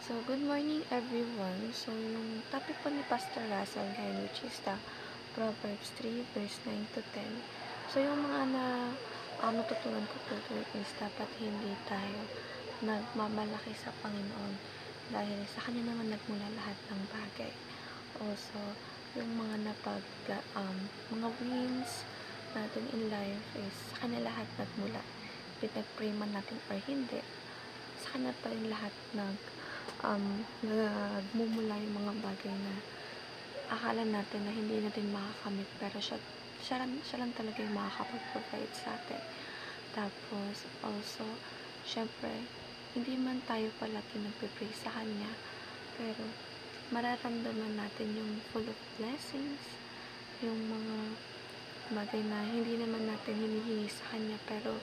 So, good morning everyone. So, yung topic po ni Pastor Russell ngayon, which is the Proverbs 3 verse 9 to 10. So, yung mga natutunan ko po ito is dapat hindi tayo nagmamalaki sa Panginoon dahil sa Kanya naman nagmula lahat ng bagay. Also, yung mga wins natin in life is sa Kanya lahat nagmula. Pinag-pray man natin or hindi, sa Kanya pa rin lahat nagmumula yung mga bagay na akala natin na hindi natin makakamit, pero siya lang talaga yung makakapag-provide sa atin. Tapos also, syempre, hindi man tayo palagi nagpe-pray sa Kanya, pero mararamdaman natin yung full of blessings, yung mga bagay na hindi naman natin hinihingi sa Kanya, pero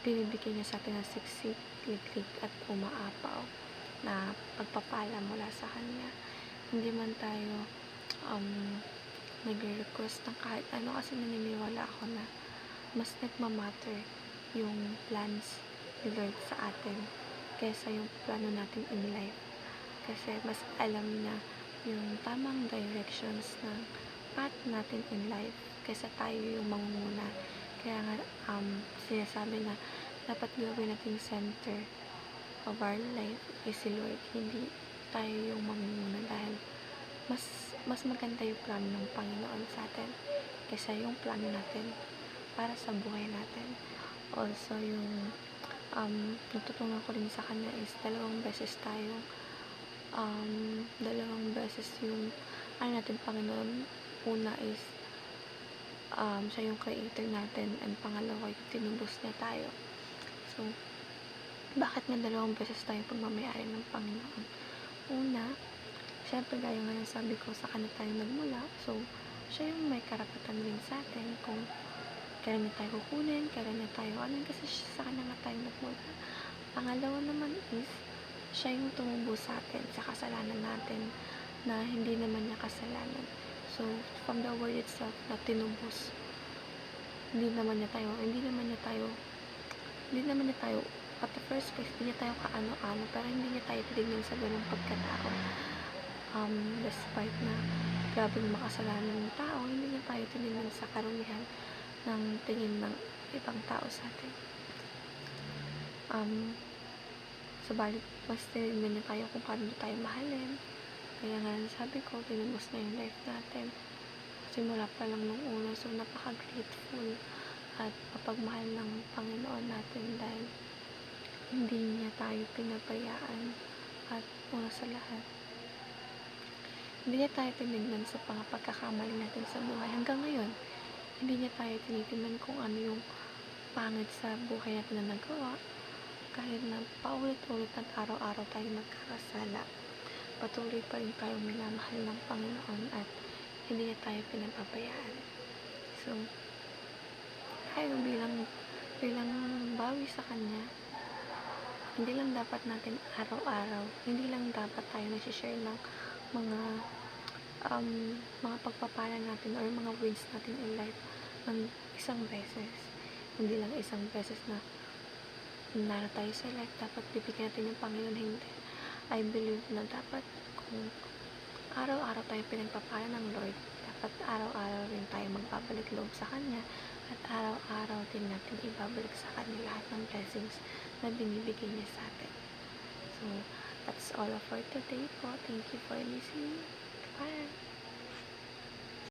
binibigay niya sa atin na siksik, liklik at umaapaw na pagpapala mula sa Kanya. Hindi man tayo nagre-request ng kahit ano, kasi naniniwala ako na mas nagmamatter yung plans ni Lord sa atin kaysa yung plano natin in life. Kasi mas alam niya yung tamang directions ng path natin in life kaysa tayo yung mangunguna. Kaya nga sinasabi na dapat gawin natin center of our life is si Lord, hindi tayo yung mamimuna, dahil mas maganda yung plano ng Panginoon sa atin kaysa yung plano natin para sa buhay natin. Also, yung natutunan ko rin sa Kanya is dalawang beses yung natin Panginoon. Una is siya yung creator natin, and pangalawa yung tinubos niya tayo. So, bakit nga dalawang beses tayo pagmamayari ng Panginoon? Una, syempre gaya nga yung sabi ko, sa Kanya tayo nagmula. So, siya yung may karapatan din sa atin kung kailan niya tayo kukunin, kailan niya tayo kasi sa Kanya nga tayo nagmula. Pangalawa naman is, siya yung tumubos sa atin sa kasalanan natin na hindi naman niya kasalanan. So, from the word itself na tinubos, hindi naman niya tayo at the first place, hindi niya tayo kaano-ano, pero hindi niya tayo tinignan sa ganung pagkatao. Despite na grabing makasalanan ng tao, hindi niya tayo tinignan sa karumihan ng tingin ng ibang tao sa atin. Subalit, mas tinignan niya tayo kung paano tayo mahalin. Kaya nga sabi ko, tinubos na yung life natin simula pa lang nung una. So, napaka-grateful at mapagmahal ng Panginoon natin dahil hindi niya tayo pinabayaan. At una sa lahat, hindi niya tayo tinignan sa mga pagkakamali natin sa buhay. Hanggang ngayon, hindi niya tayo tinitingnan kung ano yung pangit sa buhay natin na nagawa. Kahit na paulit-ulit at araw-araw tayo nagkakasala, patuloy pa rin tayong minamahal ng Panginoon at hindi niya tayo pinapabayaan. So, tayo bilang bawi sa Kanya, hindi lang dapat natin araw-araw, hindi lang dapat tayo nag-share ng mga pagpapala natin or mga wins natin in life ng isang beses. Hindi lang isang beses na nara tayo sa life, dapat bibigyan natin yung Panginoon. Hindi. I believe na dapat kung araw-araw tayo pinagpapala ng Lord, dapat araw-araw rin tayo magbabalik loob sa Kanya, at araw-araw din natin ibabalik sa Kanya lahat ng blessings na binibigay niya sa atin. So, that's all for today po. Thank you for listening. Bye!